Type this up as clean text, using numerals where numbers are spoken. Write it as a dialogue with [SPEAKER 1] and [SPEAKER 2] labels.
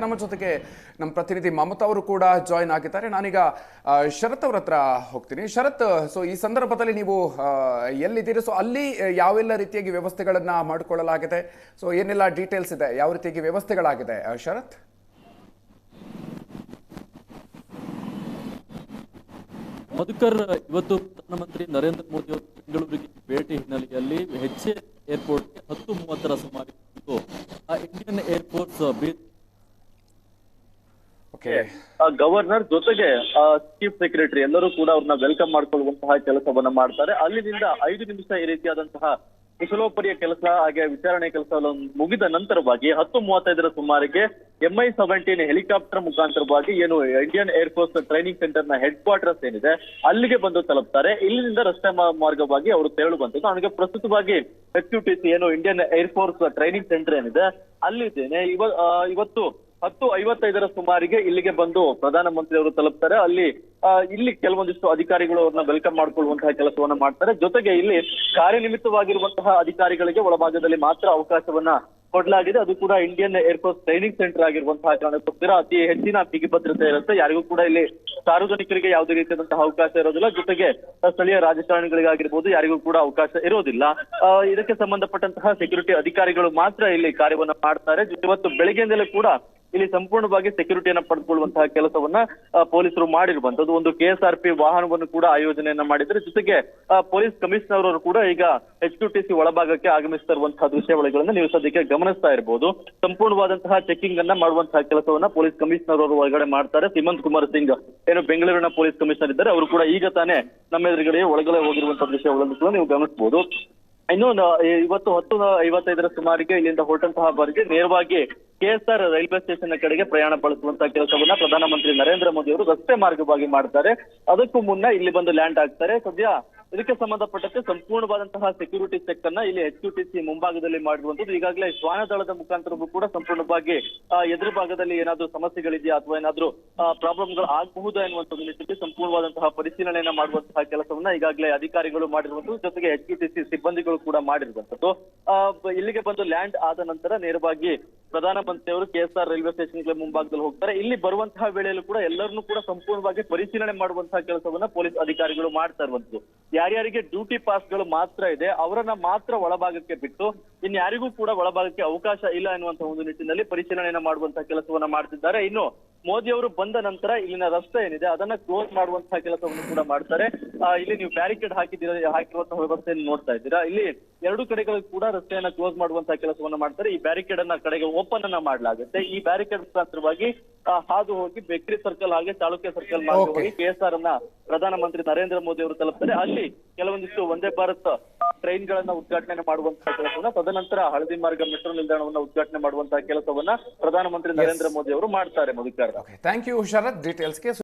[SPEAKER 1] ನಮ್ಮ ಜೊತೆಗೆ ನಮ್ಮ ಪ್ರತಿನಿಧಿ ಮಮತಾ ಅವರು ಕೂಡ ಜಾಯಿನ್ ಆಗಿದ್ದಾರೆ. ನಾನೀಗ ಶರತ್ ಅವ್ರ ಹತ್ರ ಹೋಗ್ತೀನಿ. ಶರತ್, ಸೊ ಈ ಸಂದರ್ಭದಲ್ಲಿ ನೀವು ಎಲ್ಲಿದ್ದೀರಿ? ಸೊ ಅಲ್ಲಿ ಯಾವೆಲ್ಲ ರೀತಿಯಾಗಿ ವ್ಯವಸ್ಥೆಗಳನ್ನ ಮಾಡಿಕೊಳ್ಳಲಾಗಿದೆ? ಸೊ ಏನೆಲ್ಲ ಡೀಟೇಲ್ಸ್ ಇದೆ, ಯಾವ ರೀತಿಯಾಗಿ ವ್ಯವಸ್ಥೆಗಳಾಗಿದೆ ಶರತ್?
[SPEAKER 2] ಮಧುಕರ್, ಇವತ್ತು ಪ್ರಧಾನಮಂತ್ರಿ ನರೇಂದ್ರ ಮೋದಿ ಅವರು ಬೆಂಗಳೂರಿಗೆ ಭೇಟಿ ಹಿನ್ನೆಲೆಯಲ್ಲಿ ಹೆಚ್ಎ ಏರ್ಪೋರ್ಟ್ಗೆ 10:30ರ ಸುಮಾರು ಇಂಡಿಯನ್ ಏರ್ಫೋರ್ಸ್
[SPEAKER 3] ಗವರ್ನರ್ ಜೊತೆಗೆ ಚೀಫ್ ಸೆಕ್ರೆಟರಿ ಎಲ್ಲರೂ ಕೂಡ ಅವ್ರನ್ನ ವೆಲ್ಕಮ್ ಮಾಡ್ಕೊಳ್ಳುವಂತಹ ಕೆಲಸವನ್ನ ಮಾಡ್ತಾರೆ. ಅಲ್ಲಿನಿಂದ 5 ನಿಮಿಷ ಈ ರೀತಿಯಾದಂತಹ ಕುಶಲೋಪರಿಯ ಕೆಲಸ ಹಾಗೆ ವಿಚಾರಣೆ ಕೆಲಸ ಮುಗಿದ ನಂತರವಾಗಿ 10:35ರ ಸುಮಾರಿಗೆ MI-17 ಹೆಲಿಕಾಪ್ಟರ್ ಮುಖಾಂತರವಾಗಿ ಏನು ಇಂಡಿಯನ್ ಏರ್ಫೋರ್ಸ್ ಟ್ರೈನಿಂಗ್ ಸೆಂಟರ್ ನ ಹೆಡ್ ಕ್ವಾರ್ಟರ್ಸ್ ಏನಿದೆ ಅಲ್ಲಿಗೆ ಬಂದು ತಲುಪ್ತಾರೆ. ಇಲ್ಲಿಂದ ರಸ್ತೆ ಮಾರ್ಗವಾಗಿ ಅವರು ತೆರಳುವಂತದ್ದು. ಅವನಿಗೆ ಪ್ರಸ್ತುತವಾಗಿ HQTC ಏನು ಇಂಡಿಯನ್ ಏರ್ಫೋರ್ಸ್ ಟ್ರೈನಿಂಗ್ ಸೆಂಟರ್ ಏನಿದೆ ಅಲ್ಲಿದ್ದೇನೆ. ಇವತ್ತು 10:55ರ ಸುಮಾರಿಗೆ ಇಲ್ಲಿಗೆ ಬಂದು ಪ್ರಧಾನಮಂತ್ರಿ ಅವರು ತಲುಪ್ತಾರೆ. ಇಲ್ಲಿ ಕೆಲವೊಂದಿಷ್ಟು ಅಧಿಕಾರಿಗಳು ಅವ್ರನ್ನ ವೆಲ್ಕಮ್ ಮಾಡ್ಕೊಳ್ಳುವಂತಹ ಕೆಲಸವನ್ನ ಮಾಡ್ತಾರೆ. ಜೊತೆಗೆ ಇಲ್ಲಿ ಕಾರ್ಯನಿಮಿತ್ತವಾಗಿರುವಂತಹ ಅಧಿಕಾರಿಗಳಿಗೆ ಒಳಭಾಗದಲ್ಲಿ ಮಾತ್ರ ಅವಕಾಶವನ್ನ ಕೊಡಲಾಗಿದೆ. ಅದು ಕೂಡ ಇಂಡಿಯನ್ ಏರ್ಫೋರ್ಸ್ ಟ್ರೈನಿಂಗ್ ಸೆಂಟರ್ ಆಗಿರುವಂತಹ ಕಾರಣಕ್ಕೋಸ್ಕರ ಅತಿ ಹೆಚ್ಚಿನ ಬಿಗಿ ಭದ್ರತೆ ಇರುತ್ತೆ. ಯಾರಿಗೂ ಕೂಡ ಇಲ್ಲಿ ಸಾರ್ವಜನಿಕರಿಗೆ ಯಾವುದೇ ರೀತಿಯಾದಂತಹ ಅವಕಾಶ ಇರೋದಿಲ್ಲ. ಜೊತೆಗೆ ಸ್ಥಳೀಯ ರಾಜಕಾರಣಿಗಳಿಗಾಗಿರ್ಬೋದು ಯಾರಿಗೂ ಕೂಡ ಅವಕಾಶ ಇರೋದಿಲ್ಲ. ಇದಕ್ಕೆ ಸಂಬಂಧಪಟ್ಟಂತಹ ಸೆಕ್ಯೂರಿಟಿ ಅಧಿಕಾರಿಗಳು ಮಾತ್ರ ಇಲ್ಲಿ ಕಾರ್ಯವನ್ನ ಮಾಡ್ತಾರೆ. ಇವತ್ತು ಬೆಳಗ್ಗೆಯಿಂದಲೇ ಕೂಡ ಇಲ್ಲಿ ಸಂಪೂರ್ಣವಾಗಿ ಸೆಕ್ಯೂರಿಟಿಯನ್ನ ಪಡೆದುಕೊಳ್ಳುವಂತಹ ಕೆಲಸವನ್ನ ಪೊಲೀಸರು ಮಾಡಿರುವಂತದ್ದು. ಒಂದು KSRP ವಾಹನವನ್ನು ಕೂಡ ಆಯೋಜನೆಯನ್ನ ಮಾಡಿದ್ರೆ. ಜೊತೆಗೆ ಪೊಲೀಸ್ ಕಮಿಷನರ್ ಅವರು ಕೂಡ ಈಗ HQTC ಒಳಭಾಗಕ್ಕೆ ಆಗಮಿಸ್ತಾ ಇರುವಂತಹ ದೃಶ್ಯಾವಳಿಗಳನ್ನ ನೀವು ಸದ್ಯಕ್ಕೆ ಗಮನಿಸ್ತಾ ಇರಬಹುದು. ಸಂಪೂರ್ಣವಾದಂತಹ ಚೆಕಿಂಗ್ ಅನ್ನ ಮಾಡುವಂತಹ ಕೆಲಸವನ್ನ ಪೊಲೀಸ್ ಕಮಿಷನರ್ ಅವರು ಒಳಗಡೆ ಮಾಡ್ತಾರೆ. ಸಿಮಂತ್ ಕುಮಾರ್ ಸಿಂಗ್ ಏನು ಬೆಂಗಳೂರಿನ ಪೊಲೀಸ್ ಕಮಿಷನರ್ ಇದ್ದಾರೆ, ಅವರು ಕೂಡ ಈಗ ತಾನೇ ನಮ್ಮ ಎದುರುಗಡೆ ಒಳಗಡೆ ಹೋಗಿರುವಂತಹ ದೃಶ್ಯಗಳನ್ನು ಕೂಡ ನೀವು ಗಮನಿಸಬಹುದು. ಇನ್ನು ಇವತ್ತು 10:55ರ ಸುಮಾರಿಗೆ ಇಲ್ಲಿಂದ ಹೊರಟಂತಹ ಬಾರಿಗೆ ನೇರವಾಗಿ KSR ರೈಲ್ವೆ ಸ್ಟೇಷನ್ ಕಡೆಗೆ ಪ್ರಯಾಣ ಬಳಸುವಂತಹ ಕೆಲಸವನ್ನ ಪ್ರಧಾನಮಂತ್ರಿ ನರೇಂದ್ರ ಮೋದಿ ಅವರು ರಸ್ತೆ ಮಾರ್ಗವಾಗಿ ಮಾಡ್ತಾರೆ. ಅದಕ್ಕೂ ಮುನ್ನ ಇಲ್ಲಿ ಬಂದು ಲ್ಯಾಂಡ್ ಆಗ್ತಾರೆ. ಸದ್ಯ ಇದಕ್ಕೆ ಸಂಬಂಧಪಟ್ಟಂತೆ ಸಂಪೂರ್ಣವಾದಂತಹ ಸೆಕ್ಯೂರಿಟಿ ಚೆಕ್ ಅನ್ನ ಇಲ್ಲಿ HQTC ಮುಂಭಾಗದಲ್ಲಿ ಮಾಡಿರುವಂತದ್ದು. ಈಗಾಗಲೇ ಶ್ವಾನದಳದ ಮುಖಾಂತರವೂ ಕೂಡ ಸಂಪೂರ್ಣವಾಗಿ ಎದುರು ಭಾಗದಲ್ಲಿ ಏನಾದ್ರೂ ಸಮಸ್ಯೆಗಳಿದೆಯಾ ಅಥವಾ ಏನಾದ್ರೂ ಪ್ರಾಬ್ಲಮ್ಗಳು ಆಗಬಹುದಾ ಎನ್ನುವಂತ ನಿಟ್ಟಿನಲ್ಲಿ ಸಂಪೂರ್ಣವಾದಂತಹ ಪರಿಶೀಲನೆಯನ್ನ ಮಾಡುವಂತಹ ಕೆಲಸವನ್ನ ಈಗಾಗಲೇ ಅಧಿಕಾರಿಗಳು ಮಾಡಿರುವಂತದ್ದು. ಜೊತೆಗೆ HQTC ಸಿಬ್ಬಂದಿಗಳು ಕೂಡ ಮಾಡಿರುವಂತದ್ದು. ಇಲ್ಲಿಗೆ ಬಂದು ಲ್ಯಾಂಡ್ ಆದ ನಂತರ ನೇರವಾಗಿ ಪ್ರಧಾನಮಂತ್ರಿ ಅವರು KSR ರೈಲ್ವೆ ಸ್ಟೇಷನ್ಗೆ ಮುಂಭಾಗದಲ್ಲಿ ಹೋಗ್ತಾರೆ. ಇಲ್ಲಿ ಬರುವಂತಹ ವೇಳೆಯಲ್ಲೂ ಕೂಡ ಎಲ್ಲರನ್ನೂ ಕೂಡ ಸಂಪೂರ್ಣವಾಗಿ ಪರಿಶೀಲನೆ ಮಾಡುವಂತಹ ಕೆಲಸವನ್ನ ಪೊಲೀಸ್ ಅಧಿಕಾರಿಗಳು ಮಾಡ್ತಾ ಇರುವಂತದ್ದು. ಯಾರ್ಯಾರಿಗೆ ಡ್ಯೂಟಿ ಪಾಸ್ಗಳು ಮಾತ್ರ ಇದೆ ಅವರನ್ನ ಮಾತ್ರ ಒಳಭಾಗಕ್ಕೆ ಬಿಟ್ಟು ಇನ್ಯಾರಿಗೂ ಕೂಡ ಒಳಭಾಗಕ್ಕೆ ಅವಕಾಶ ಇಲ್ಲ ಎನ್ನುವಂತಹ ಒಂದು ನಿಟ್ಟಿನಲ್ಲಿ ಪರಿಶೀಲನೆಯನ್ನ ಮಾಡುವಂತಹ ಕೆಲಸವನ್ನ ಮಾಡ್ತಿದ್ದಾರೆ. ಇನ್ನು ಮೋದಿ ಅವರು ಬಂದ ನಂತರ ಇಲ್ಲಿನ ರಸ್ತೆ ಏನಿದೆ ಅದನ್ನ ಕ್ಲೋಸ್ ಮಾಡುವಂತಹ ಕೆಲಸವನ್ನು ಕೂಡ ಮಾಡ್ತಾರೆ. ಇಲ್ಲಿ ನೀವು ಬ್ಯಾರಿಕೇಡ್ ಹಾಕಿರುವಂತಹ ವ್ಯವಸ್ಥೆಯನ್ನು ನೋಡ್ತಾ ಇದ್ದೀರಾ. ಇಲ್ಲಿ 2 ಕಡೆಗಳು ಕೂಡ ರಸ್ತೆಯನ್ನ ಕ್ಲೋಸ್ ಮಾಡುವಂತಹ ಕೆಲಸವನ್ನ ಮಾಡ್ತಾರೆ. ಈ ಬ್ಯಾರಿಕೇಡ್ ಅನ್ನ ಕಡೆಗೆ ಓಪನ್ ಅನ್ನ ಮಾಡಲಾಗುತ್ತೆ. ಈ ಬ್ಯಾರಿಕೇಡ್ ಮುಖಾಂತರವಾಗಿ ಹಾದು ಹೋಗಿ ಬೇಕ್ರಿ ಸರ್ಕಲ್ ಹಾಗೆ ಚಾಲುಕ್ಯ ಸರ್ಕಲ್ ಮಾರ್ಗವಾಗಿ KSR ಅನ್ನ ಪ್ರಧಾನಮಂತ್ರಿ ನರೇಂದ್ರ ಮೋದಿ ಅವರು ತಲುಪ್ತಾರೆ. ಅಲ್ಲಿ ಕೆಲವೊಂದಿಷ್ಟು ವಂದೇ ಭಾರತ್ ಟ್ರೈನ್ ಗಳನ್ನ ಉದ್ಘಾಟನೆ ಮಾಡುವಂತಹ ಕೆಲಸವನ್ನ, ತದನಂತರ ಹಳದಿ ಮಾರ್ಗ ಮೆಟ್ರೋ ನಿಲ್ದಾಣವನ್ನ ಉದ್ಘಾಟನೆ ಮಾಡುವಂತಹ ಕೆಲಸವನ್ನ ಪ್ರಧಾನಮಂತ್ರಿ ನರೇಂದ್ರ ಮೋದಿ ಅವರು ಮಾಡ್ತಾರೆ. Madhukar,
[SPEAKER 1] thank you Sharath ಡೀಟೇಲ್ಸ್ಗೆ.